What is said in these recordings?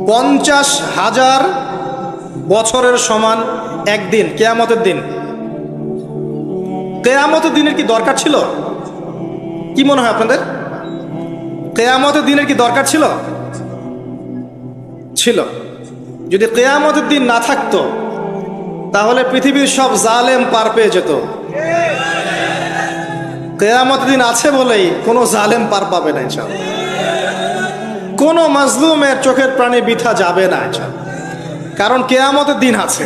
50,000 বছরের সমান একদিন, কিয়ামতের দিন। কিয়ামতের দিনের কি দরকার ছিল? কি মনে হয় আপনাদের? কিয়ামতের দিনের কি দরকার ছিল? ছিল। যদি কিয়ামতের দিন না থাকতো তাহলে পৃথিবীর সব জালেম পার পেয়ে যেত। কিয়ামতের দিন আছে বলেই কোনো জালেম পার পাবে না ইনশাআল্লাহ। কোনো মাজলুমের চোখের প্রাণী বৃথা যাবে না ইনশাআল্লাহ, কারণ কিয়ামতের দিন আছে।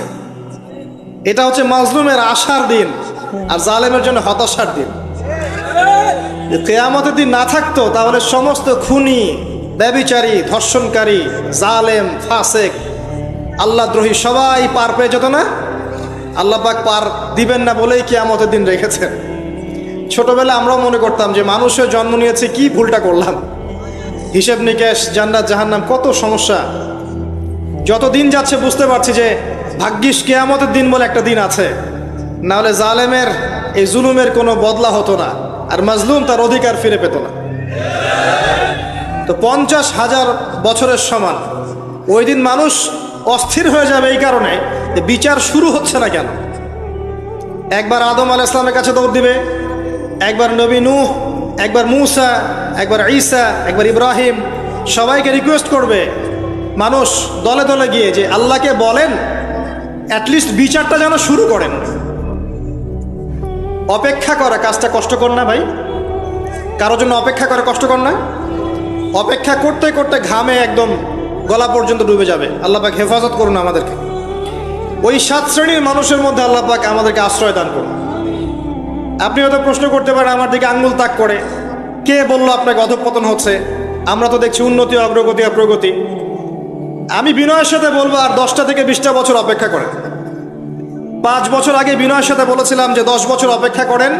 এটা হচ্ছে মাজলুমের আশার দিন আর জালেমের জন্য হতাশার দিন। কিয়ামতের দিন না থাকতো তাহলে সমস্ত খুনি, ব্যভিচারী, ধর্ষণকারী, জালেম, ফাসেক, আল্লাহদ্রোহী সবাই পার পেয়ে যেত না। আল্লাহ পাক পার দিবেন না বলেই কিয়ামতের দিন রেখেছেন। ছোটবেলায় আমরাও মনে করতাম যে মানুষের জন্ম নিয়েছে, কি ভুলটা করলাম, হিসেব নিকেশ, জান্নাত জাহান্নাম, কত সমস্যা। যত দিন যাচ্ছে বুঝতে পারছি যে ভাগ্যিস কিয়ামতের দিন বলে একটা দিন আছে, না হলে জালেমের এই জুলুমের কোনো বদলা হতো না আর মাজলুম তার অধিকার ফিরে পেত না। তো 50,000 বছরের সমান ওই দিন মানুষ অস্থির হয়ে যাবে এই কারণে যে বিচার শুরু হচ্ছে না কেন। একবার আদম আলাইহিস সালামের কাছে দৌড় দিবে, একবার নবী নূহ, একবার মূসা, একবার ঈসা, একবার ইব্রাহিম, সবাইকে রিকোয়েস্ট করবে মানুষ দলে দলে গিয়ে যে আল্লাহকে বলেন অ্যাটলিস্ট বিচারটা যেন শুরু করেন। অপেক্ষা করা কাজটা কষ্টকর না ভাই? কারোর জন্য অপেক্ষা করা কষ্টকর না? অপেক্ষা করতে করতে ঘামে একদম গলা পর্যন্ত ডুবে যাবে। আল্লাহ পাক হেফাজত করুন আমাদেরকে। ওই 7 শ্রেণীর মানুষের মধ্যে আল্লাহ পাক আমাদেরকে আশ্রয় দান করুন। আপনি হয়তো প্রশ্ন করতে পারেন আমার দিকে আঙ্গুল তাক করে, কে বললো আপনাকে অধঃপতন হচ্ছে? আমরা তো দেখছি উন্নতি, অগ্রগতি আর প্রগতি। আমি বিনয়ের সাথে বলবো আর 10টা থেকে 20টা বছর অপেক্ষা করেন। 5 বছর আগে বিনয়ের সাথে বলেছিলাম যে 10 বছর অপেক্ষা করেন,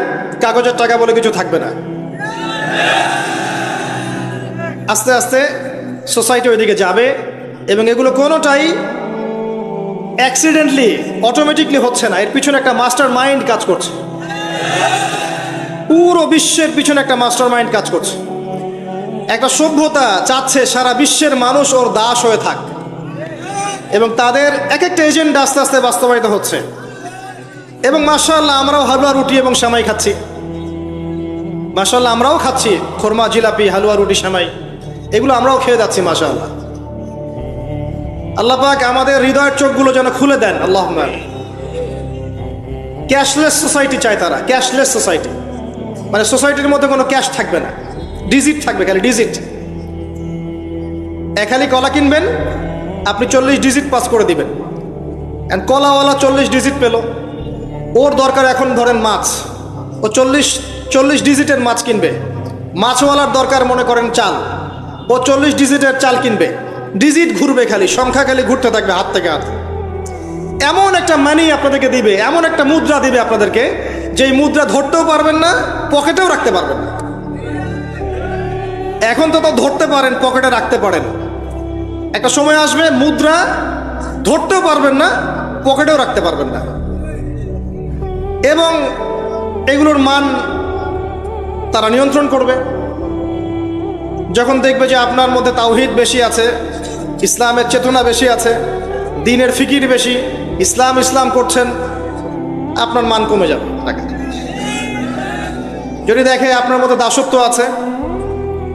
কাগজের টাকা বলে কিছু থাকবে না। আস্তে আস্তে সোসাইটি ওইদিকে যাবে এবং এগুলো কোনোটাই অ্যাক্সিডেন্টলি, অটোমেটিকলি হচ্ছে না। এর পিছনে একটা মাস্টার মাইন্ড কাজ করছে। পুরো বিশ্বের পিছনে একটা মাস্টার মাইন্ড কাজ করছে। একটা সভ্যতা চাচ্ছে সারা বিশ্বের মানুষ ওর দাস হয়ে থাক এবং তাদের এক একটা এজেন্ডা আস্তে আস্তে বাস্তবায়িত হচ্ছে। এবং মাশাআল্লাহ আমরাও হালুয়া রুটি এবং সেমাই খাচ্ছি। মাশাআল্লাহ আমরাও খাচ্ছি খোরমা, জিলাপি, হালুয়া, রুটি, সেমাই, এগুলো আমরাও খেয়ে যাচ্ছি মাশাআল্লাহ। আল্লাহ পাক আমাদের হৃদয়ের চোখগুলো যেন খুলে দেন। আল্লাহুম্মা। ক্যাশলেস সোসাইটি চায় তারা, ক্যাশলেস সোসাইটি, মানে সোসাইটির মধ্যে কোনো ক্যাশ থাকবে না, ডিজিট থাকবে, খালি ডিজিট। খালি কলা কিনবেন, আপনি 40 ডিজিট পাস করে দিবেন। অ্যান্ড কলাওয়ালা 40 ডিজিট পেল, ওর দরকার এখন ধরেন মাছ, ও 40 ডিজিটের মাছ কিনবে। মাছওয়ালার দরকার মনে করেন চাল, ও 40 ডিজিটের চাল কিনবে। ডিজিট ঘুরবে, খালি সংখ্যা খালি ঘুরতে থাকবে হাত থেকে হাত। এমন একটা মানি আপনাদেরকে দিবে, এমন একটা মুদ্রা দিবে আপনাদেরকে, যেই মুদ্রা ধরতেও পারবেন না, পকেটেও রাখতে পারবেন না। এখন তো ধরতে পারেন, পকেটে রাখতে পারেন। একটা সময় আসবে মুদ্রা ধরতেও পারবেন না, পকেটেও রাখতে পারবেন না। এবং এগুলোর মান তারা নিয়ন্ত্রণ করবে। যখন দেখবে যে আপনার মধ্যে তাওহীদ বেশি আছে, ইসলামের চেতনা বেশি আছে, দ্বীনের ফিকির বেশি, ইসলাম ইসলাম করছেন, আপনার মান কমে যাবে। যদি দেখে আপনার মধ্যে দাসত্ব আছে,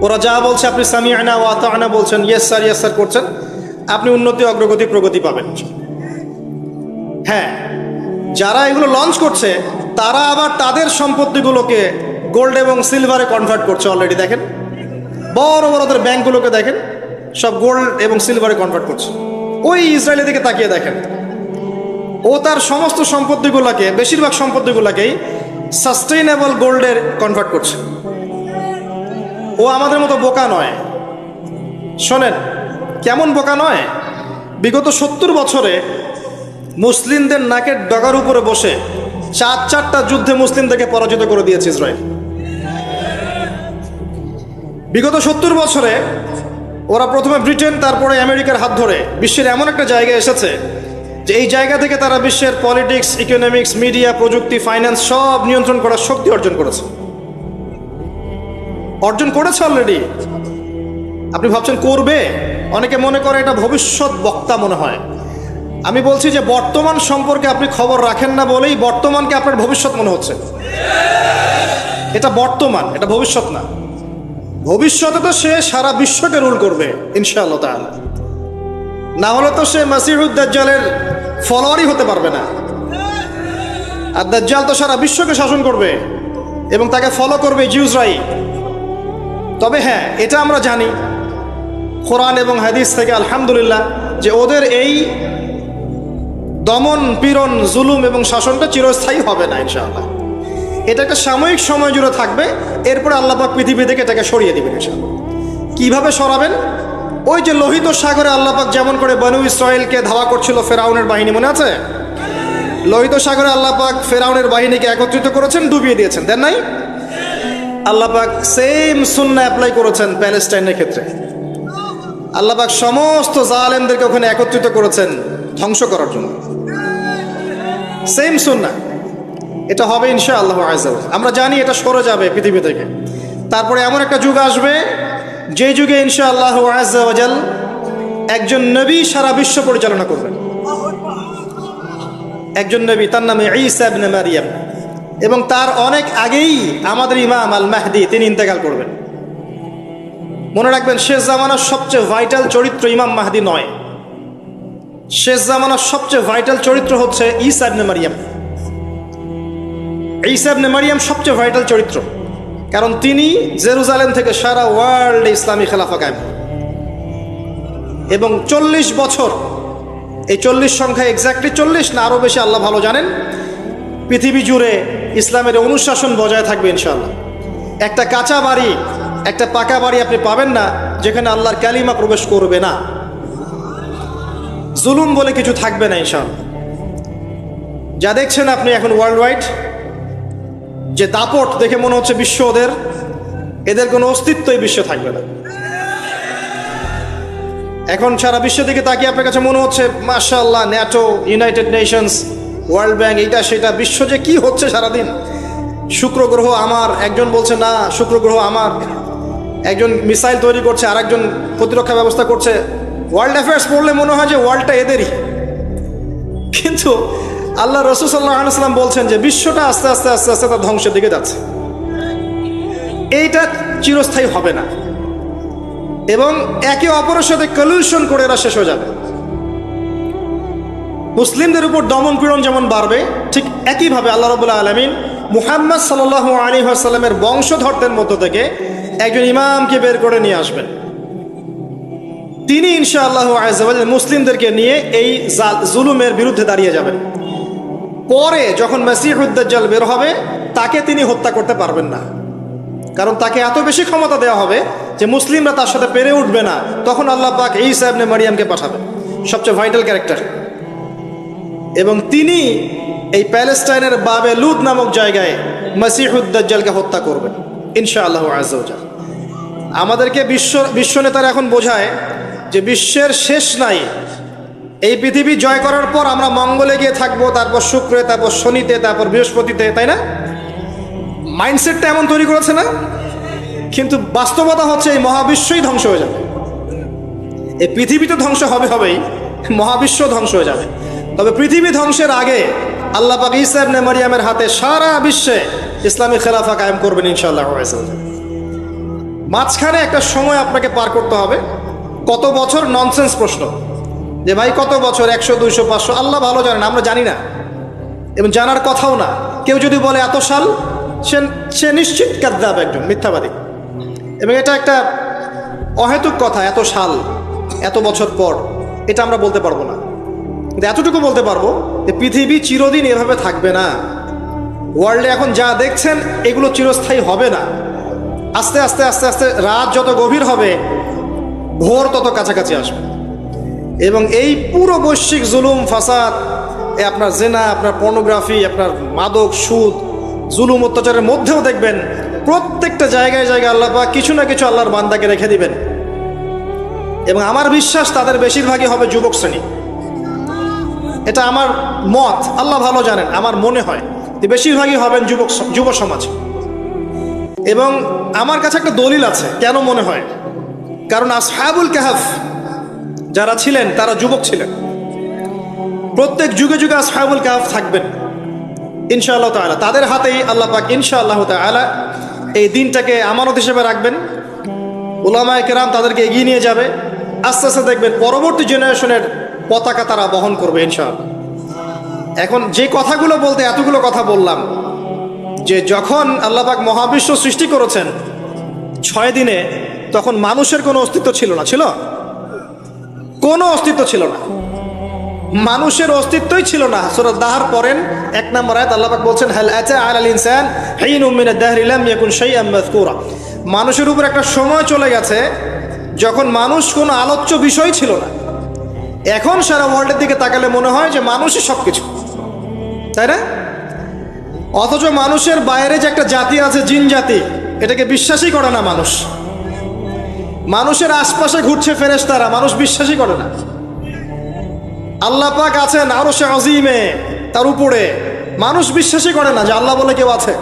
ওরা যা বলছে আপনি সামিআনা ওয়া আতা'না বলছেন, ইয়েস স্যার ইয়েস স্যার করছেন, আপনি উন্নতি, অগ্রগতি, প্রগতি পাবেন। হ্যাঁ, যারা এগুলো লঞ্চ করছে তারা আবার তাদের সম্পত্তিগুলোকে গোল্ড এবং সিলভারে কনভার্ট করছে অলরেডি। দেখেন বড় বড় ওদের ব্যাংকগুলোকে দেখেন, সব গোল্ড এবং সিলভারে কনভার্ট করছে। ওই ইসরায়েলের দিকে তাকিয়ে দেখেন, ও তার সমস্ত সম্পত্তিগুলোকে, বেশিরভাগ সম্পত্তিগুলোকেই সাস্টেইনেবল গোল্ডের কনভার্ট করছে। ও আমাদের মতো বোকা নয়। শোনেন কেমন বোকা নয়, বিগত 70 বছরে মুসলিমদের নাকের ডগার উপরে বসে 4টা যুদ্ধে মুসলিমদেরকে পরাজিত করে দিয়েছে ইসরায়েল। বিগত 70 বছরে ওরা প্রথমে ব্রিটেন, তারপরে আমেরিকার হাত ধরে বিশ্বের এমন একটা জায়গায় এসেছে যে এই জায়গা থেকে তারা বিশ্বের পলিটিক্স, ইকোনমিক্স, মিডিয়া, প্রযুক্তি, ফাইন্যান্স সব নিয়ন্ত্রণ করার শক্তি অর্জন করেছে অলরেডি। আপনি ভাবছেন করবে, অনেকে মনে করে এটা ভবিষ্যৎ বক্তা মনে হয়। আমি বলছি যে বর্তমান সম্পর্কে আপনি খবর রাখেন না বলেই বর্তমানকে আপনার ভবিষ্যৎ মনে হচ্ছে। এটা বর্তমান, এটা ভবিষ্যৎ না। ভবিষ্যতে তো সে সারা বিশ্বকে রুল করবে ইনশাআল্লাহ তাআলা। না হলে তো সে মাসিহুদ দাজ্জালের ফলোয়ারই হতে পারবে না। আর দাজ্জাল তো সারা বিশ্বকে শাসন করবে এবং তাকে ফলো করবে জিউসরাই। তবে হ্যাঁ, এটা আমরা জানি কোরআন এবং হাদিস থেকে আলহামদুলিল্লাহ যে ওদের এই দমন পীড়ন জুলুম এবং শাসনটা চিরস্থায়ী হবে না ইনশাআল্লাহ। এটা একটা সাময়িক সময় জুড়ে থাকবে, এরপরে আল্লাহ পাক পৃথিবী থেকে এটাকে সরিয়ে দিবেন ইনশাআল্লাহ। কিভাবে সরাবেন? ওই যে লোহিত সাগরে আল্লাহ পাক যেমন করে বনু ইসরায়েলকে ধাওয়া করছিল ফেরাউনের বাহিনী, মনে আছে? লোহিত সাগরে আল্লাহ পাক ফেরাউনের বাহিনীকে একত্রিত করেছেন, ডুবিয়ে দিয়েছেন, দেন নাই? আল্লাহ পাক সেম সুন্নাহ অ্যাপ্লাই করেছেন প্যালেস্টাইনের ক্ষেত্রে। আল্লাহ পাক সমস্ত জালেমদেরকে ওখানে একত্রিত করেছেন ধ্বংস করার জন্য। সেম সুন্নাহ, এটা হবে ইনশাআল্লাহ আযজা ওয়া জাল। আমরা জানি এটা সরে যাবে পৃথিবী থেকে। তারপরে এমন একটা যুগ আসবে যে যুগে ইনশাআল্লাহ আযজা ওয়া জাল একজন নবী সারা বিশ্ব পরিচালনা করবেন। একজন নবী, তার নামে ঈসা ইবনে মারইয়াম, এবং তার অনেক আগেই আমাদের ইমাম আল মাহদি তিনি ইন্তেকাল করবেন। মনে রাখবেন, শেষ জামানার সবচেয়ে ভাইটাল চরিত্র ইমাম মাহদি নয়। শেষ জামানার সবচেয়ে ভাইটাল চরিত্র হচ্ছে ঈসা ইবনে মারইয়াম। ঈসা ইবনে মারইয়াম সবচেয়ে ভাইটাল চরিত্র, কারণ তিনি জেরুজালেম থেকে সারা ওয়ার্ল্ডে ইসলামী খেলাফা কায়েম, এবং 40 বছর, এই 40 সংখ্যা এক্স্যাক্টলি 40 না আরও বেশি আল্লাহ ভালো জানেন, পৃথিবী জুড়ে ইসলামের অনুশাসন বজায় থাকবে ইনশাআল্লাহ। একটা কাঁচা বাড়ি, একটা পাকা বাড়ি আপনি পাবেন না যেখানে আল্লাহর কালিমা প্রবেশ করবে না, জুলুম বলে কিছু থাকবে না ইনশাআল্লাহ। যা দেখছেন আপনি এখন ওয়ার্ল্ড ওয়াইড যে দাপট, দেখে মনে হচ্ছে বিশ্ব এদের কোনো অস্তিত্বই বিশ্বে থাকবে না। এখন সারা বিশ্ব দিকে তাকিয়ে আপনার কাছে মনে হচ্ছে মাশাআল্লাহ, NATO, United Nations, world bank, এইটা সেটা, বিশ্ব যে কি হচ্ছে সারাদিন। শুক্র গ্রহ আমার, একজন বলছে না শুক্র গ্রহ আমার, একজন মিসাইল তৈরি করছে, আরেকজন প্রতিরক্ষা ব্যবস্থা করছে। ওয়ার্ল্ড অ্যাফেয়ার্স পড়লে মনে হয় যে ওয়ার্ল্ডটা এদেরই, কিন্তু আল্লাহ রাসূল সাল্লাল্লাহু আলাইহি ওয়াসাল্লাম বলছেন যে বিশ্বটা আস্তে আস্তে আস্তে আস্তে তার ধ্বংসের দিকে যাচ্ছে। এইটা চিরস্থায়ী হবে না, এবং একে অপরের সাথে কলিউশন করে এরা শেষ হয়ে যাবে। মুসলিমদের উপর দমন পীড়ন যেমন বাড়বে, ঠিক একইভাবে আল্লাহ রাব্বুল আলামিন মুহাম্মদ সাল্লাল্লাহু আলাইহি ওয়াসাল্লামের বংশধরদের মধ্য থেকে একজন ইমামকে বের করে নিয়ে আসবেন। তিনি ইনশাআল্লাহ আযজা ওয়া জাল মুসলিমদেরকে নিয়ে এই জুলুমের বিরুদ্ধে দাঁড়িয়ে যাবেন। পরে যখন মাসিহুদ দাজ্জাল বের হবে, তাকে তিনি হত্যা করতে পারবেন না, কারণ তাকে এত বেশি ক্ষমতা দেওয়া হবে যে মুসলিমরা তার সাথে পেরে উঠবে না। তখন আল্লাহ পাক ঈসা ইবনে মারইয়ামকে পাঠাবেন, সবচেয়ে ভাইটাল ক্যারেক্টার, এবং তিনি এই প্যালেস্টাইনের বাবে লুদ নামক জায়গায় মাসিহুদ দাজ্জালকে হত্যা করবেন ইনশাআল্লাহ আযজা ওয়া জাল। আমাদেরকে বিশ্ব নেতারা এখন বোঝায় যে বিশ্বের শেষ নাই, এই পৃথিবী জয় করার পর আমরা মঙ্গলে গিয়ে থাকবো, তারপর শুক্রে, তারপর শনিতে, তারপর বৃহস্পতিতে, তাই না? মাইন্ডসেটটা এমন তৈরি করেছে না? কিন্তু বাস্তবতা হচ্ছে এই মহাবিশ্বই ধ্বংস হয়ে যাবে। এই পৃথিবী তো ধ্বংস হবেই, মহাবিশ্ব ধ্বংস হয়ে যাবে। তবে পৃথিবী ধ্বংসের আগে আল্লাহ পাক ঈসা ইবনে মারইয়ামের হাতে সারা বিশ্বে ইসলামী খেলাফা কায়েম করবেন ইনশাআল্লাহ। মাঝখানে একটা সময় আপনাকে পার করতে হবে। কত বছর? ননসেন্স প্রশ্ন, যে ভাই কত বছর, 100, 200, 500, আল্লাহ ভালো জানেন, আমরা জানি না এবং জানার কথাও না। কেউ যদি বলে এত সাল, সে নিশ্চিত কাযযাব, একজন মিথ্যাবাদী, এবং এটা একটা অহেতুক কথা। এত সাল, এত বছর পর, এটা আমরা বলতে পারবো না। কিন্তু এতটুকু বলতে পারবো যে পৃথিবী চিরদিন এভাবে থাকবে না। ওয়ার্ল্ডে এখন যা দেখছেন এগুলো চিরস্থায়ী হবে না। আস্তে আস্তে আস্তে আস্তে রাত যত গভীর হবে, ভোর তত কাছাকাছি আসবে, এবং এই পুরো বৈশ্বিক জুলুম ফাসাদ, আপনার জেনা, আপনার পর্নোগ্রাফি, আপনার মাদক, সুদ, জুলুম অত্যাচারের মধ্যেও দেখবেন প্রত্যেকটা জায়গায় জায়গায় আল্লাহ পাক কিছু না কিছু আল্লাহর বান্দাকে রেখে দিবেন। এবং আমার বিশ্বাস তাদের বেশিরভাগই হবে যুবক শ্রেণী। এটা আমার মত, আল্লাহ ভালো জানেন, আমার মনে হয় যে বেশিরভাগই হবেন যুব সমাজ। এবং আমার কাছে একটা দলিল আছে কেন মনে হয়, কারণ আসহাবুল কাহাফ যারা ছিলেন তারা যুবক ছিলেন। প্রত্যেক যুগে যুগে আসহাবুল কাহাফ থাকবেন ইনশাআল্লাহ তাআলা। তাদের হাতেই আল্লাহ পাক ইনশাআল্লাহ তাআলা এই দিনটাকে আমানত হিসেবে রাখবেন। উলামায়ে কেরাম তাদেরকে এগিয়ে নিয়ে যাবে। আস্তে আস্তে দেখবেন পরবর্তী জেনারেশনের পতাকা তারা বহন করবে ইনশাআল্লাহ। এখন যে কথাগুলো বলতে এতগুলো কথা বললাম, যে যখন আল্লাহ পাক মহাবিশ্ব সৃষ্টি করেছেন 6 দিনে, তখন মানুষের কোনো অস্তিত্ব ছিল না। ছিল? কোনো অস্তিত্ব ছিল না, মানুষের অস্তিত্বই ছিল না। সূরা দাহর পড়েন 1 নম্বর আয়াত, আল্লাহ পাক বলছেন হাল আতা আলাল ইনসান হিনুম মিনাদ দাহরি লাম ইয়াকুন শাইআন মাযকুরা। মানুষের উপর একটা সময় চলে গেছে যখন মানুষ কোনো আলোচ্য বিষয় ছিল না। এখন সারা ওয়ার্ল্ডের দিকে তাকালে মনে হয় যে মানুষই সব কিছু, তাই না? অথচ মানুষের বাইরে যে একটা জাতি আছে, জিন জাতি, এটাকে বিশ্বাসই করে না মানুষ। মানুষের আশপাশে ঘুরছে ফেরেশতারা, মানুষ বিশ্বাসই করে না। আল্লাহ পাক আছেন আরশে আজিমে, তার উপরে, মানুষ বিশ্বাসই করে না যে আল্লাহ বলে কেউ আছে।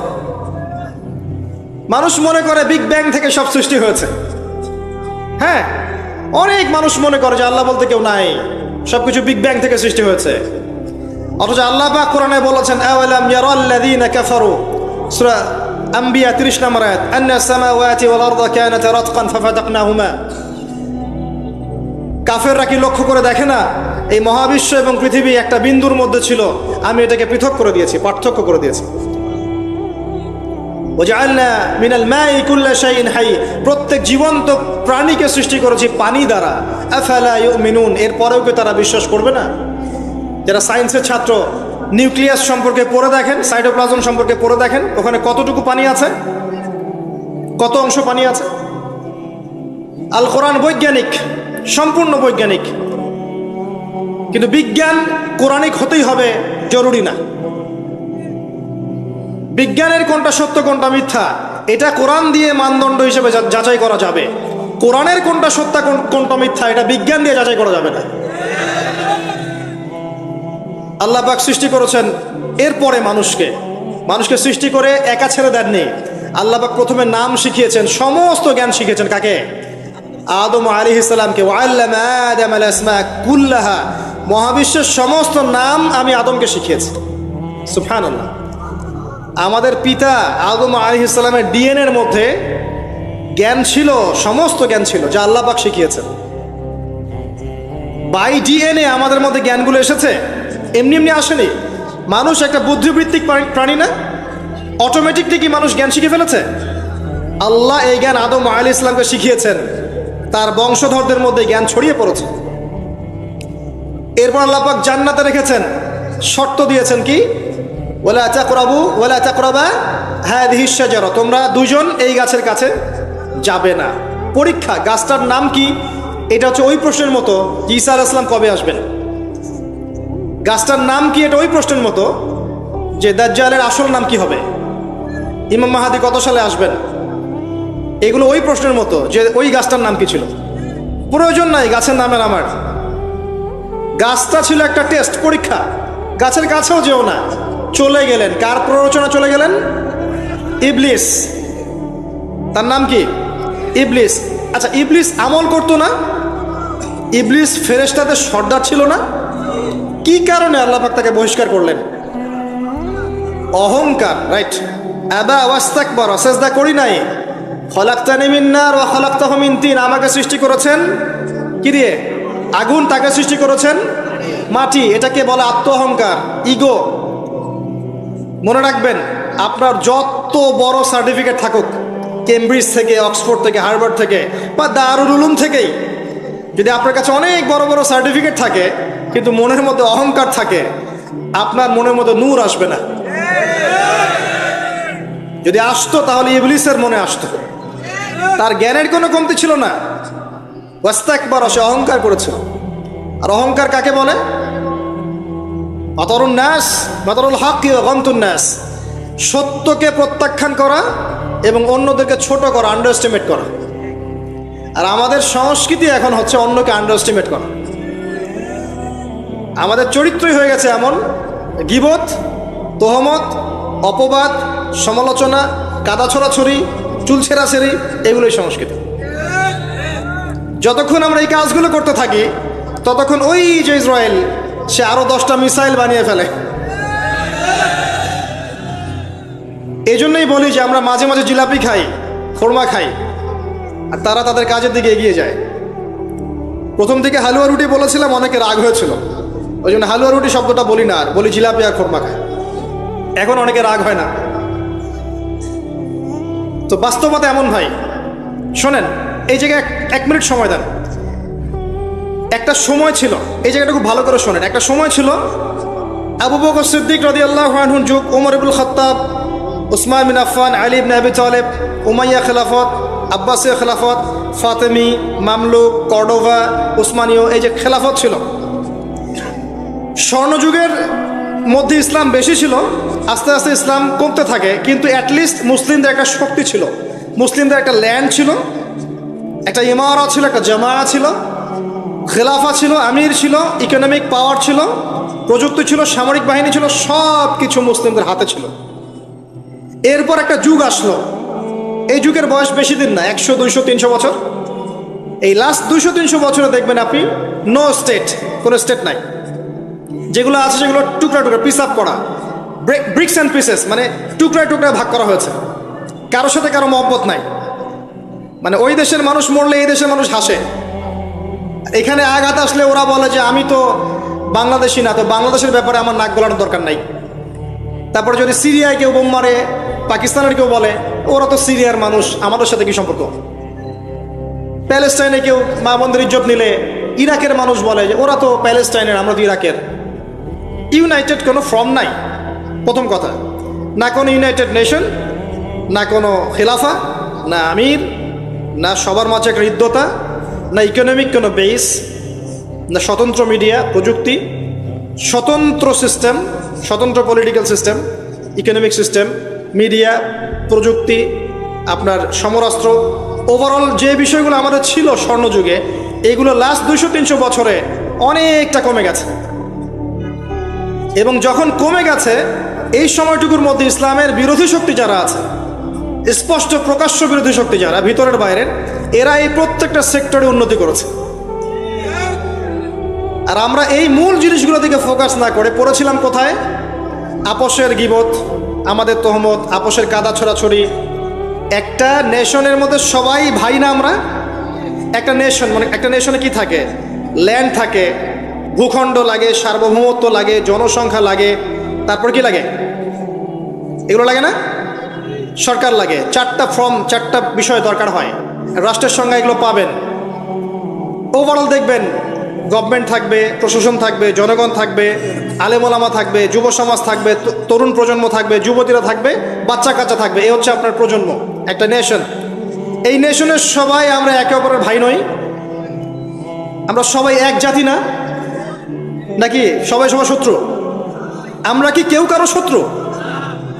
মানুষ মনে করে বিগ ব্যাং থেকে সব সৃষ্টি হয়েছে। হ্যাঁ, অনেক মানুষ মনে করে যে আল্লাহ বলতে কেউ নাই, সবকিছু বিগ ব্যাং থেকে সৃষ্টি হয়েছে। অথচ আল্লাহ পাক কোরআনে বলেছেন আওয়ালাম ইয়ারাল্লাযীনা কাফারু, সূরা আম্বিয়া 30 নম্বর আয়াত, আন্নাস সামাওয়াতি ওয়াল আরদা কানাতা রাতকান ফাফাতাকনাহুমা। কাফেররা কি লক্ষ্য করে দেখে না এই মহাবিশ্ব এবং পৃথিবী একটা বিন্দুর মধ্যে ছিল, আমি এটাকে পৃথক করে দিয়েছি, পার্থক্য করে দিয়েছি। ওয়াজআলনা মিনাল মাই কুল্লা শাইইন হাই, প্রত্যেক জীবন্ত প্রাণীকে সৃষ্টি করেছি পানি দ্বারা। আফালা ইউমিনুন, এরপরেও কি তারা বিশ্বাস করবে না? যারা সায়েন্সের ছাত্র, নিউক্লিয়াস সম্পর্কে পড়ে দেখেন, সাইটোপ্লাজম সম্পর্কে পড়ে দেখেন, ওখানে কতটুকু পানি আছে, কত অংশ পানি আছে। আল কোরআন বৈজ্ঞানিক, সম্পূর্ণ বৈজ্ঞানিক, কিন্তু বিজ্ঞান কোরআনিক হতেই হবে জরুরি না। বিজ্ঞানের কোনটা সত্য কোনটা মিথ্যা এটা কোরআন দিয়ে মানদণ্ড হিসেবে যাচাই করা যাবে। কোরআনের কোনটা সত্য কোনটা মিথ্যা এটা বিজ্ঞান দিয়ে যাচাই করা যাবে না। আল্লাহ পাক সৃষ্টি করেছেন, এরপরে মানুষকে সৃষ্টি করে একা ছেড়ে দেননি। আল্লাহ পাক প্রথমে নাম শিখিয়েছেন, সমস্ত জ্ঞান শিখিয়েছেন কাকে? আদম আলাইহিস সালামকে। ওয়াল্লামা আদম আল আসমা কুল্লাহা, মহাবিশ্বের সমস্ত নাম আমি আদমকে শিখিয়েছি। সুবহানাল্লাহ। আমাদের পিতা আদম আলাইহিস সালামের ডিএনএর মধ্যে জ্ঞান ছিল, সমস্ত জ্ঞান ছিল যা আল্লাহ পাক শিখিয়েছেন। বাই ডিএনএ আমাদের মধ্যে জ্ঞানগুলো এসেছে, এমনি এমনি আসেনি। মানুষ একটা বুদ্ধিবৃত্তিক প্রাণী না? অটোমেটিকলি কি মানুষ জ্ঞান শিখে ফেলেছে? আল্লাহ এই জ্ঞান আদম আলাইহিস সালামকে শিখিয়েছেন, তার বংশধরদের মধ্যে জ্ঞান ছড়িয়ে পড়েছে। এরপর আল্লাহ পাক জান্নাতে রেখেছেন, শর্ত দিয়েছেন কি? ওয়ালা তাকরাবু ওয়ালা তাকরাবা হাযিহিশ শাজারা, তোমরা দুজন এই গাছের কাছে যাবে না। পরীক্ষা, গাছটার নাম কি? এটা হচ্ছে ওই প্রশ্নের মতো ঈসা আলাইহিস সালাম কবে আসবেন। গাছটার নাম কি? এটা ওই প্রশ্নের মতো যে দাজ্জালের আসল নাম কি হবে, ইমাম মাহদী কত সালে আসবেন। এগুলো ওই প্রশ্নের মতো যে ওই গাছটার নাম কি ছিল। প্রয়োজন নাই গাছের নামের আমার। গাছটা ছিল একটা টেস্ট, পরীক্ষা। গাছের কাছেও যেও না। চলে গেলেন, কার প্ররোচনা চলে গেলেন? ইবলিস। তার নাম কি? ইবলিস। আচ্ছা, ইবলিস আমল করতো না? ইবলিস ফেরেশতাদের সর্দার ছিল না? কি কারণে আল্লাহ পাক তাকে বহিষ্কার করলেন? অহংকার, রাইট। আবা ওয়াস্তাকবারা, সিজদা করি নাই। খলাকতানি মিন নার ওয়া খলাকতাহু মিন তিন, আমাকে সৃষ্টি করেছেন কি দিয়ে? আগুন। তাকে সৃষ্টি করেছেন মাটি। এটাকে বলে আত্ম অহংকার, ইগো। মনে রাখবেন, আপনার যত বড় সার্টিফিকেট থাকুক, কেমব্রিজ থেকে, অক্সফোর্ড থেকে, হার্ভার্ড থেকে বা দারুল উলুম থেকেই, যদি আপনার কাছে অনেক বড় বড় সার্টিফিকেট থাকে কিন্তু মনের মধ্যে অহংকার থাকে, আপনার মনের মধ্যে নূর আসবে না। যদি আসতো তাহলে ইবলিসের মনে আসতো। তার জ্ঞানের কোনো কমতি ছিল না। ওয়াস্তাকবারা, সে অহংকার করেছিল। আর অহংকার কাকে বলে? বাতরুন নাস বাতরুল হক ওয়া গমতুন নাস, সত্যকে প্রত্যাখ্যান করা এবং অন্যদেরকে ছোট করা, আন্ডার এস্টিমেট করা। আর আমাদের সংস্কৃতি এখন হচ্ছে অন্যকে আন্ডার এস্টিমেট করা। আমাদের চরিত্রই হয়ে গেছে এমন, গীবত, তোহমত, অপবাদ, সমালোচনা, কাদা ছড়াছড়ি, চুল ছেঁড়াছেড়ি, এগুলোই সংস্কৃতি। যতক্ষণ আমরা এই কাজগুলো করতে থাকি ততক্ষণ ওই যে ইসরায়েল সে আরো 10টা মিসাইল বানিয়ে ফেলে। এই জন্যই বলি যে আমরা মাঝে মাঝে জিলাপি খাই, খোরমা খাই, আর তারা তাদের কাজের দিকে এগিয়ে যায়। প্রথম দিকে হালুয়া রুটি বলেছিলাম, অনেকে রাগ হয়েছিল, ওই জন্য হালুয়া রুটি শব্দটা বলি না, আর বলি জিলাপি আর খোরমা খাই। এখন অনেকে রাগ হয় না। তো বাস্তবতা এমন ভাই, শোনেন, এই জায়গায় এক মিনিট সময় দেন। একটা সময় ছিল, এই জায়গাটা খুব ভালো করে শোনেন, একটা সময় ছিল আবু বকর সিদ্দিক রাদিয়াল্লাহু আনহুর যুগ, ওমর ইবনুল খাত্তাব, উসমান বিন আফফান, আলী ইবনে আবি তালেব, উমাইয়া খেলাফত, আব্বাসীয় খেলাফত, ফাতেমি, মামলুক, কর্ডোভা, উসমানীয়, এই যে খেলাফত ছিল। স্বর্ণযুগের মধ্যে ইসলাম বেশি ছিল, আস্তে আস্তে ইসলাম কমতে থাকে, কিন্তু অ্যাটলিস্ট মুসলিমদের একটা শক্তি ছিল, মুসলিমদের একটা ল্যান্ড ছিল, একটা ইমারত ছিল, একটা জামায়া ছিল, খেলাফা ছিল, আমির ছিল, ইকোনমিক পাওয়ার ছিল, প্রযুক্তি ছিল, সামরিক বাহিনী ছিল, সব কিছু মুসলিমদের হাতে ছিল। এরপর একটা যুগ আসলো, এই যুগের বয়স বেশি দিন না, 100, 200, 300 বছর। এই লাস্ট 200-300 বছরে দেখবেন আপনি নো স্টেট, কোনো স্টেট নাই। যেগুলো আছে সেগুলো টুকরা টুকরা, পিস আপ করা, ব্রিক্স অ্যান্ড পিসেস, মানে টুকরা টুকরা ভাগ করা হয়েছে। কারোর সাথে কারো মহব্বত নাই, মানে ওই দেশের মানুষ মরলে এই দেশের মানুষ হাসে। এখানে আঘাত আসলে ওরা বলে যে আমি তো বাংলাদেশি না, তো বাংলাদেশের ব্যাপারে আমার নাক গলানোর দরকার নাই। তারপরে যদি সিরিয়ায় কেউ বোম মারে, পাকিস্তানের কেউ বলে ওরা তো সিরিয়ার মানুষ, আমাদের সাথে কি সম্পর্ক। প্যালেস্টাইনে কেউ মা বোনদের ইজ্জত নিলে ইরাকের মানুষ বলে যে ওরা তো প্যালেস্টাইনের, আমরা তো ইরাকের। ইউনাইটেড কোনো ফর্ম নাই, প্রথম কথা। না কোনো ইউনাইটেড নেশন, না কোনো খেলাফা, না আমির, না সবার মাঝে একটা হৃদ্যতা, না ইকোনমিক কোনো বেস, না স্বতন্ত্র মিডিয়া প্রযুক্তি, স্বতন্ত্র সিস্টেম, স্বতন্ত্র political system, economic system, media, প্রযুক্তি, আপনার সমরাস্ত্র, ওভারঅল যে বিষয়গুলো আমাদের ছিল স্বর্ণযুগে, এইগুলো লাস্ট 200-300 বছরে অনেকটা কমে গেছে। এবং যখন কমে গেছে, এই সময়টুকুর মধ্যে ইসলামের বিরোধী শক্তি যারা আছে, স্পষ্ট প্রকাশ্য বিরোধী শক্তি যারা ভিতরের বাইরের, এরা এই প্রত্যেকটা সেক্টরে উন্নতি করেছে। আর আমরা এই মূল জিনিসগুলো দিকে ফোকাস না করে পড়েছিলাম কোথায়? আপোষের গীবত, আমাদের তহমত, আপোষের কাদা ছড়াছড়ি। একটা নেশনের মধ্যে সবাই ভাই না আমরা? একটা নেশন, মানে একটা নেশনে কি থাকে? ল্যান্ড থাকে, ভূখণ্ড লাগে, সার্বভৌমত্ব লাগে, জনসংখ্যা লাগে, তারপর কি লাগে? এগুলো লাগে না? সরকার লাগে। 4টা বিষয় দরকার হয়, রাষ্ট্রের সঙ্গে এগুলো পাবেন। ওভারঅল দেখবেন গভর্নমেন্ট থাকবে, প্রশাসন থাকবে, জনগণ থাকবে, আলেম ওলামা থাকবে, যুব সমাজ থাকবে, তরুণ প্রজন্ম থাকবে, যুবতীরা থাকবে, বাচ্চা কাচ্চা থাকবে। এই হচ্ছে আপনার প্রজন্ম, একটা নেশন। এই নেশনের সবাই আমরা একে অপরের ভাই নই? আমরা সবাই এক জাতি না? নাকি সবাই সবার শত্রু? আমরা কি কেউ কারো শত্রু?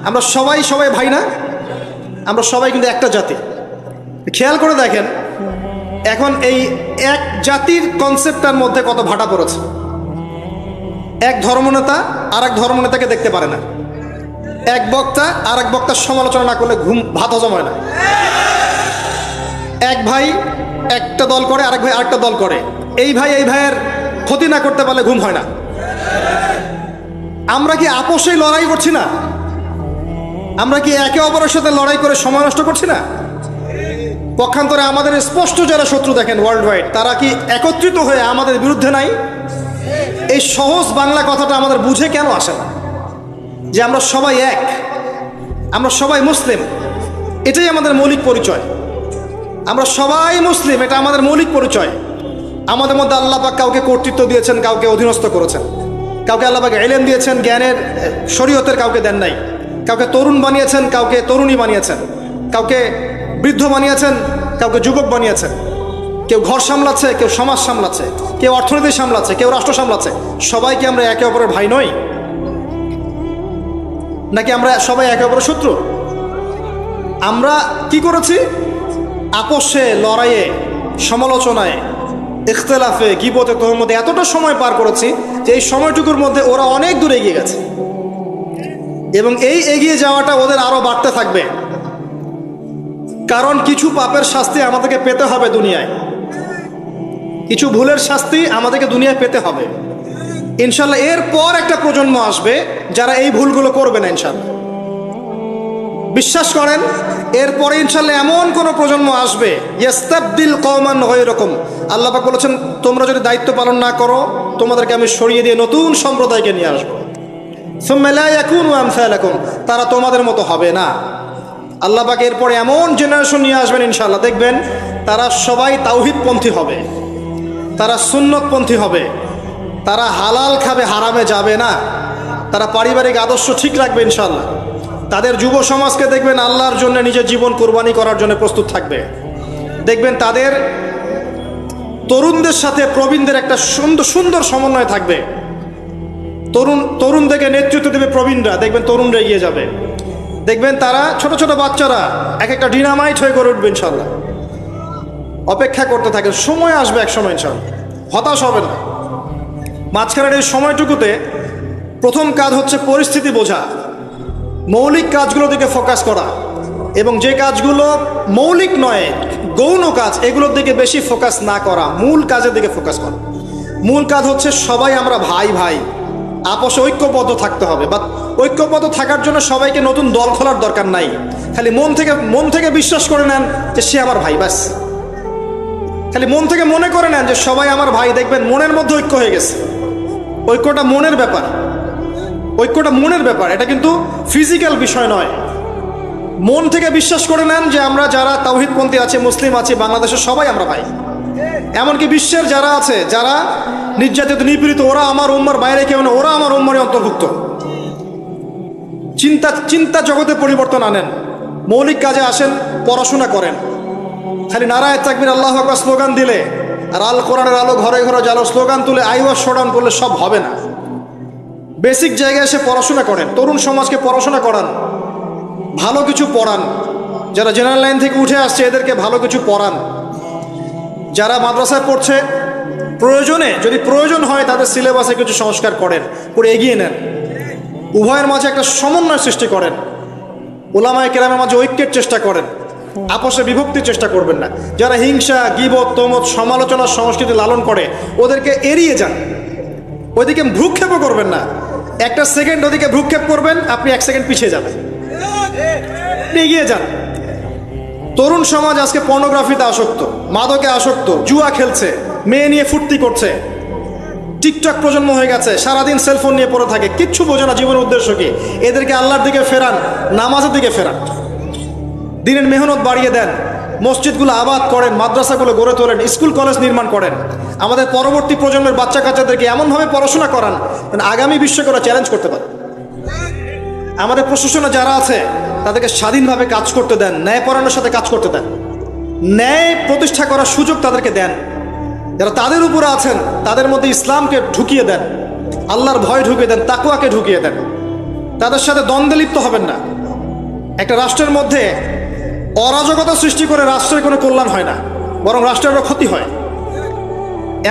আমরা সবাই ভাই না? আমরা সবাই কিন্তু একটা জাতি। খেয়াল করে দেখেন এখন এই এক জাতির কনসেপ্টটার মধ্যে কত ভাটা পড়েছে। এক ধর্মনেতা আর এক ধর্মনেতাকে দেখতে পারে না, এক বক্তা আর এক বক্তার সমালোচনা না করলে ভাত হজম হয় না। এক ভাই একটা দল করে, আরেক ভাই আরেকটা দল করে, এই ভাই এই ভাইয়ের ক্ষতি না করতে পারলে ঘুম হয় না। আমরা কি আপোষেই লড়াই করছি না? আমরা কি একে অপরের সাথে লড়াই করে সময় নষ্ট করছি না? পক্ষান্তরে আমাদের স্পষ্ট যারা শত্রু দেখেন ওয়ার্ল্ড ওয়াইড, তারা কি একত্রিত হয়ে আমাদের বিরুদ্ধে নাই? এই সহজ বাংলা কথাটা আমাদের বুঝে কেন আসে না যে আমরা সবাই এক, আমরা সবাই মুসলিম, এটাই আমাদের মৌলিক পরিচয়। আমরা সবাই মুসলিম, এটা আমাদের মৌলিক পরিচয়। আমাদের মধ্যে আল্লাহ পাক কাউকে কর্তৃত্ব দিয়েছেন, কাউকে অধীনস্থ করেছেন, কাউকে আল্লাহ পাক ইলম দিয়েছেন, জ্ঞানের শরীয়তের কাউকে দেন নাই, কাউকে তরুণ বানিয়েছেন, কাউকে তরুণী বানিয়েছেন, কাউকে বৃদ্ধ বানিয়েছেন, কাউকে যুবক বানিয়েছেন। কেউ ঘর সামলাচ্ছে, কেউ সমাজ সামলাচ্ছে, কেউ অর্থনীতি সামলাচ্ছে, কেউ রাষ্ট্র সামলাচ্ছে। সবাইকে আমরা একে অপরের ভাই নই? নাকি আমরা সবাই একে অপরের শত্রু? আমরা কি করেছি? আপোষে, লড়াইয়ে, সমালোচনায়, ইখতিলাফে, গীবতে, তহমতে এতটা সময় পার করেছি যে এই সময়টুকুর মধ্যে ওরা অনেক দূর এগিয়ে গেছে, এবং এই এগিয়ে যাওয়াটা ওদের আরো বাড়তে থাকবে। কারণ কিছু পাপের শাস্তি আমাদেরকে পেতে হবে দুনিয়ায়। কিছু ভুলের শাস্তি আমাদেরকে দুনিয়ায় পেতে হবে ইনশাল্লাহ। এরপর একটা প্রজন্ম আসবে যারা এই ভুলগুলো করবে না ইনশাল্লাহ। বিশ্বাস করেন, এরপরে ইনশাল্লাহ এমন কোন প্রজন্ম আসবে ইস্তাবদিল কওমান গায়রাকুম। আল্লাহ পাক বলেছেন, তোমরা যদি দায়িত্ব পালন না করো তোমাদেরকে আমি সরিয়ে দিয়ে নতুন সম্প্রদায়কে নিয়ে আসবো। সুম্মা লা ইয়াকুনু আমসালাকুম, তারা তোমাদের মতো হবে না। আল্লাহ পাক এরপরে এমন জেনারেশন নিয়ে আসবেন ইনশাল্লাহ, দেখবেন তারা সবাই তাওহীদপন্থী হবে, তারা সুন্নতপন্থী হবে, তারা হালাল খাবে, হারামে যাবে না, তারা পারিবারিক আদর্শ ঠিক রাখবে ইনশাল্লাহ। তাদের যুব সমাজকে দেখবেন আল্লাহর জন্য নিজের জীবন কোরবানি করার জন্য প্রস্তুত থাকবে। দেখবেন তাদের তরুণদের সাথে প্রবীণদের একটা সুন্দর সুন্দর সমন্বয় থাকবে। তরুণদেরকে নেতৃত্ব দেবে প্রবীণরা, দেখবেন তরুণরা এগিয়ে যাবে। দেখবেন তারা ছোট ছোট বাচ্চারা এক একটা ডিনামাইট হয়ে গড়ে উঠবে ইনশাল্লাহ। অপেক্ষা করতে থাকেন, সময় আসবে এক সময় ইনশাল্লাহ, হতাশ হবে না। মাঝখানের এই সময়টুকুতে প্রথম কাজ হচ্ছে পরিস্থিতি বোঝা, মৌলিক কাজগুলো দিকে ফোকাস করা, এবং যে কাজগুলো মৌলিক নয় গৌণ কাজ এগুলোর দিকে বেশি ফোকাস না করা, মূল কাজের দিকে ফোকাস করা। মূল কাজ হচ্ছে সবাই আমরা ভাই ভাই, আপসে ঐক্যবদ্ধ থাকতে হবে। বা ঐক্যবদ্ধ থাকার জন্য সবাইকে নতুন দল খোলার দরকার নাই, খালি মন থেকে বিশ্বাস করে নেন যে সে আমার ভাই, ব্যাস। খালি মন থেকে মনে করে নেন যে সবাই আমার ভাই, দেখবেন মনের মধ্যে ঐক্য হয়ে গেছে। ঐক্যটা মনের ব্যাপার, ঐক্যটা মনের ব্যাপার, এটা কিন্তু ফিজিক্যাল বিষয় নয়। মন থেকে বিশ্বাস করে নেন যে আমরা যারা তাওহীদপন্থী আছে, মুসলিম আছে বাংলাদেশের, সবাই আমরা ভাই। এমনকি বিশ্বের যারা আছে, যারা নির্যাতিত নিপীড়িত, ওরা আমার উম্মার বাইরে কেউ না, ওরা আমার উম্মারই অন্তর্ভুক্ত। চিন্তা জগতে পরিবর্তন আনেন, মৌলিক কাজে আসেন, পড়াশোনা করেন। খালি নারায়ে তাকবীর আল্লাহু আকবার স্লোগান দিলে আর আল কোরআনের আলো ঘরে ঘরে জালো স্লোগান তুলে আইওয়াজ শোডাউন করলে সব হবে না। বেসিক জায়গায় এসে পড়াশোনা করেন, তরুণ সমাজকে পড়াশোনা করান, ভালো কিছু পড়ান। যারা জেনারেল লাইন থেকে উঠে আসছে এদেরকে ভালো কিছু পড়ান। যারা মাদ্রাসায় পড়ছে প্রয়োজনে, যদি প্রয়োজন হয় তাদের সিলেবাসে কিছু সংস্কার করেন, করে এগিয়ে নেন। উভয়ের মাঝে একটা সমন্বয় সৃষ্টি করেন, উলামায়ে কেরামের মাঝে ঐক্যের চেষ্টা করেন, আপসে বিভক্তির চেষ্টা করবেন না। যারা হিংসা, গীবত, তমত, সমালোচনার সংস্কৃতি লালন করে ওদেরকে এড়িয়ে যান, ওইদিকে ভ্রুক্ষেপও করবেন না। একটা সেকেন্ড ওদিকে ভ্রুক্ষেপ করবেন, আপনি এক সেকেন্ড পিছিয়ে যাবেন, এগিয়ে যান। তরুণ সমাজ আজকে পর্নোগ্রাফিতে আসক্ত, মাদকে আসক্ত, জুয়া খেলছে, মেয়ে নিয়ে ফুর্তি করছে, টিকটক প্রজন্ম হয়ে গেছে, সারাদিন সেলফোন নিয়ে পড়ে থাকে, কিচ্ছু বোঝে না জীবনের উদ্দেশ্য কি। এদেরকে আল্লাহর দিকে ফেরান, নামাজের দিকে ফেরান, দিনের মেহনত বাড়িয়ে দেন, মসজিদগুলো আবাদ করেন, মাদ্রাসাগুলো গড়ে তোলেন, স্কুল কলেজ নির্মাণ করেন। আমাদের পরবর্তী প্রজন্মের বাচ্চা কাচ্চাদেরকে এমনভাবে পড়াশোনা করান আগামী বিশ্বকে ওরা চ্যালেঞ্জ করতে পারে। আমাদের প্রশাসনে যারা আছে তাদেরকে স্বাধীনভাবে কাজ করতে দেন, ন্যায়পরায়ণের সাথে কাজ করতে দেন, ন্যায় প্রতিষ্ঠা করার সুযোগ তাদেরকে দেন। যারা তাদের উপরে আছেন তাদের মধ্যে ইসলামকে ঢুকিয়ে দেন, আল্লাহর ভয় ঢুকিয়ে দেন, তাকওয়াকে ঢুকিয়ে দেন। তাদের সাথে দ্বন্দ্বে লিপ্ত হবেন না। একটা রাষ্ট্রের মধ্যে অরাজকতা সৃষ্টি করে রাষ্ট্রের কোনো কল্যাণ হয় না, বরং রাষ্ট্রেরও ক্ষতি হয়।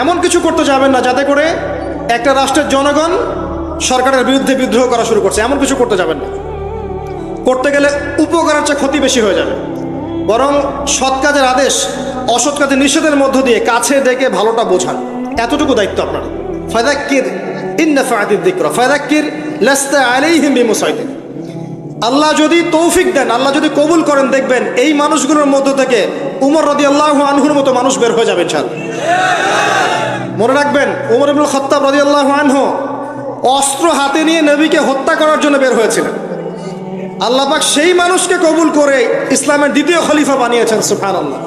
এমন কিছু করতে যাবেন না যাতে করে একটা রাষ্ট্রের জনগণ সরকারের বিরুদ্ধে বিদ্রোহ করা শুরু করছে, এমন কিছু করতে যাবেন না। করতে গেলে উপকারের চেয়ে ক্ষতি বেশি হয়ে যাবে। বরং সৎ কাজের আদেশ, অসৎ কাজের নিষেধের মধ্য দিয়ে কাছে ডেকে ভালোটা বোঝান, এতটুকু দায়িত্ব আপনার। ফাযাক্কির ইন নাফাআতিদ যিকরা ফাযাক্কির লাস্তা আলাইহিম বিমুসাইতির। আল্লাহ যদি তৌফিক দেন, আল্লাহ যদি কবুল করেন, দেখবেন এই মানুষগুলোর মধ্য থেকে উমর রাদিয়াল্লাহু আনহুর মতো মানুষ বের হয়ে যাবে ইনশাআল্লাহ। মনে রাখবেন, উমর ইবনুল খাত্তাব রাদিয়াল্লাহু আনহু অস্ত্র হাতে নিয়ে নবীকে হত্যা করার জন্য বের হয়েছিলেন। আল্লাহ পাক সেই মানুষকে কবুল করে ইসলামের দ্বিতীয় খলিফা বানিয়েছেন, সুবহানাল্লাহ।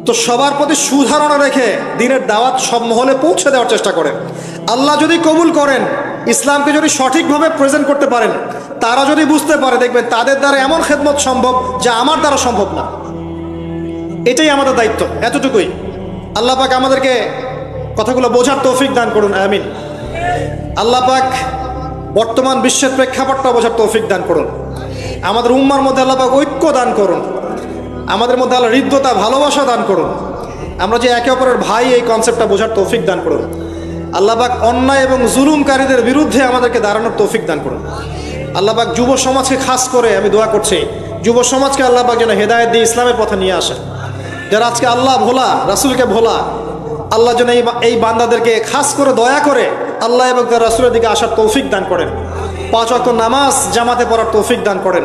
তো সবার প্রতি সুধারণা রেখে দিনের দাওয়াত সব মহলে পৌঁছে দেওয়ার চেষ্টা করেন। আল্লাহ যদি কবুল করেন, ইসলামকে যদি সঠিকভাবে প্রেজেন্ট করতে পারেন, তারা যদি বুঝতে পারে, দেখবেন তাদের দ্বারা এমন খেদমত সম্ভব যা আমার দ্বারা সম্ভব না। এটাই আমাদের দায়িত্ব, এতটুকুই। আল্লাহ পাক আমাদেরকে কথাগুলো বোঝার তৌফিক দান করুন, আমিন। আল্লাহ পাক বর্তমান বিশ্বের প্রেক্ষাপটটা বোঝার তৌফিক দান করুন। আমাদের উম্মার মধ্যে আল্লাহ পাক ঐক্য দান করুন, আমাদের মধ্যে আল্লাহ হৃদ্যতা, ভালোবাসা দান করুন। আমরা যে একে অপরের ভাই, এই কনসেপ্টটা বোঝার তৌফিক দান করুন। আল্লাহ পাক অন্যায় এবং জুলুমকারীদের বিরুদ্ধে আমাদেরকে দাঁড়ানোর তৌফিক দান করুন। আল্লাহ পাক যুব সমাজকে খাস করে আমি দোয়া করছি, যুব সমাজকে আল্লাহ পাক যেন হেদায়েত দিয়ে ইসলামের পথে নিয়ে আসেন, যারা আজকে আল্লাহ ভোলা, রাসূলকে ভোলা, আল্লাহ যেন এই বান্দাদেরকে খাস করে দয়া করে আল্লাহ এবং তার রাসূলের দিকে আসার তৌফিক দান করেন। 5 ওয়াক্ত নামাজ জামাতে পড়ার তৌফিক দান করেন।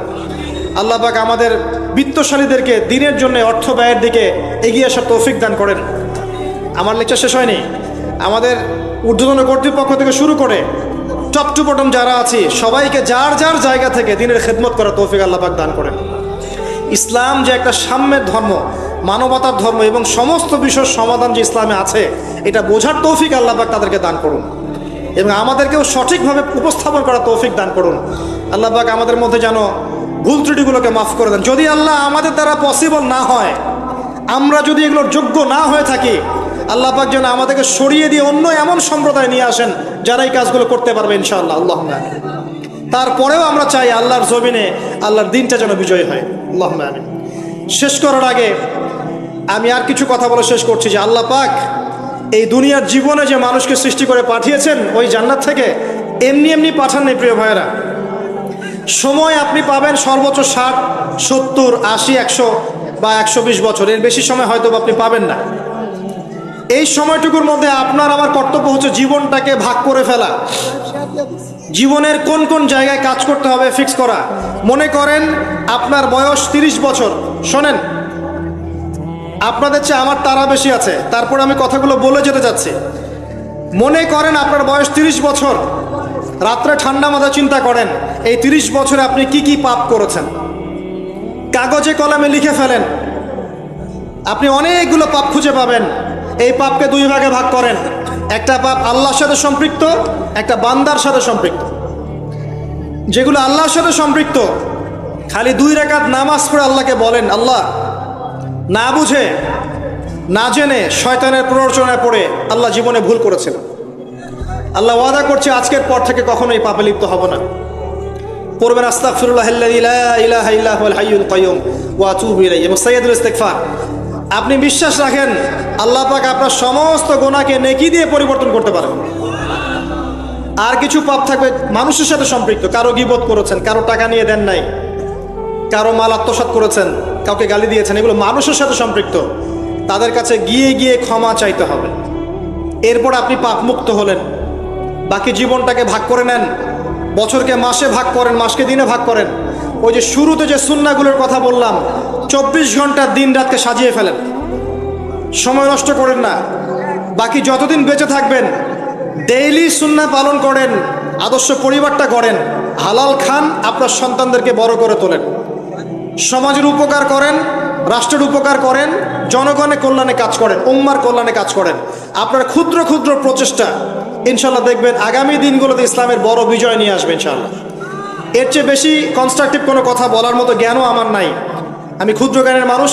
আল্লাহ পাক আমাদের বিত্তশালীদেরকে দিনের জন্য অর্থ ব্যয়ের দিকে এগিয়ে আসার তৌফিক দান করেন। আমার লেকচার শেষ হয়নি। আমাদের ঊর্ধ্বতন কর্তৃপক্ষ থেকে শুরু করে টপ টু বটম যারা আছি সবাইকে যার যার জায়গা থেকে দিনের খেদমত করার তৌফিক আল্লাহ পাক দান করেন। ইসলাম যে একটা সাম্যের ধর্ম, মানবতার ধর্ম এবং সমস্ত বিষয়ের সমাধান যে ইসলামে আছে এটা বোঝার তৌফিক আল্লাহ পাক তাদেরকে দান করুন এবং আমাদেরকেও সঠিকভাবে উপস্থাপন করার তৌফিক দান করুন। আল্লাহ পাক আমাদের মধ্যে যেন ভুল ত্রুটিগুলোকে মাফ করে দেন। যদি আল্লাহ আমাদের দ্বারা পসিবল না হয়, আমরা যদি এগুলোর যোগ্য না হয়ে থাকি, আল্লাহ পাক যেন আমাদেরকে সরিয়ে দিয়ে অন্য এমন সম্প্রদায় নিয়ে আসেন যারা এই কাজগুলো করতে পারবে ইনশাআল্লাহ। আল্লাহুম্মা আমিন। তারপরেও আমরা চাই আল্লাহর জমিনে আল্লাহর দিনটা যেন বিজয় হয়। আল্লাহুম্মা আমিন। শেষ করার আগে আমি আর কিছু কথা বলে শেষ করছি যে আল্লাহ পাক এই দুনিয়ার জীবনে যে মানুষকে সৃষ্টি করে পাঠিয়েছেন ওই জান্নাত থেকে এমনি এমনি পাঠান নেই প্রিয় ভাইয়েরা। সময় আপনি পাবেন সর্বোচ্চ 60, 70, 80, 100 বা 120 বছর, এর বেশি সময় হয়তো আপনি পাবেন না। এই সময়টুকুর মধ্যে আপনার আমার কর্তব্য হচ্ছে জীবনটাকে ভাগ করে ফেলা, জীবনের কোন কোন জায়গায় কাজ করতে হবে ফিক্স করা। মনে করেন আপনার বয়স 30 বছর, শোনেন আপনাদের চেয়ে আমার তারা বেশি আছে, তারপর আমি কথাগুলো বলে যেতে যাচ্ছি। মনে করেন আপনার বয়স 30 বছর, রাত্রে ঠান্ডা মাথায় চিন্তা করেন এই 30 বছরে আপনি কি কি পাপ করেছেন, কাগজে কলমে লিখে ফেলেন। আপনি অনেকগুলো পাপ খুঁজে পাবেন। এই পাপকে 2 ভাগে ভাগ করেন, একটা পাপ আল্লাহর সাথে সম্পৃক্ত, একটা বান্দার সাথে সম্পৃক্ত। যেগুলো আল্লাহর সাথে সম্পৃক্ত, খালি 2 রাকাত নামাজ পড়ে আল্লাহকে বলেন আল্লাহ, না বুঝে না জেনে শয়তানের প্ররোচনায় পড়ে আল্লাহ জীবনে ভুল করেছেন, আল্লাহ ওয়াদা করছে আজকের পর থেকে কখনোই পাপে লিপ্ত হব না। পড়বেন আস্তাগফিরুল্লাহাল্লাযী লা ইলাহা ইল্লা হুয়াল হাইয়ুল কাইয়্যুম ওয়া আতুবু ইলাইহি এবং সাইয়্যিদুল ইস্তিগফার। আপনি বিশ্বাস রাখেন আল্লাহ পাক আপনার সমস্ত গুনাহকে নেকি দিয়ে পরিবর্তন করতে পারেন। আর কিছু পাপ থাকবে মানুষের সাথে সম্পৃক্ত, কারো গীবত করেছেন, কারো টাকা নিয়ে দেন নাই, কারো মাল আত্মসাৎ করেছেন, কাউকে গালি দিয়েছেন, এগুলো মানুষের সাথে সম্পৃক্ত। তাদের কাছে গিয়ে গিয়ে ক্ষমা চাইতে হবে। এরপর আপনি পাপ মুক্ত হলেন। বাকি জীবনটাকে ভাগ করে নেন, বছরকে মাসে ভাগ করেন, মাসকে দিনে ভাগ করেন। ওই যে শুরুতে যে সুন্নাহগুলোর কথা বললাম, 24 ঘন্টা দিন রাতকে সাজিয়ে ফেলেন, সময় নষ্ট করেন না। বাকি যতদিন বেঁচে থাকবেন ডেইলি সুন্নাহ পালন করেন, আদর্শ পরিবারটা গড়েন, হালাল খান, আপনার সন্তানদেরকে বড় করে তোলেন, সমাজের উপকার করেন, রাষ্ট্রের উপকার করেন, জনগণের কল্যাণে কাজ করেন, উম্মার কল্যাণে কাজ করেন। আপনার ক্ষুদ্র ক্ষুদ্র প্রচেষ্টা ইনশাল্লাহ দেখবেন আগামী দিনগুলোতে ইসলামের বড় বিজয় নিয়ে আসবে ইনশাআল্লাহ। এর চেয়ে বেশি কনস্ট্রাকটিভ কোনো কথা বলার মতো জ্ঞানও আমার নাই। আমি ক্ষুদ্র জ্ঞানের মানুষ।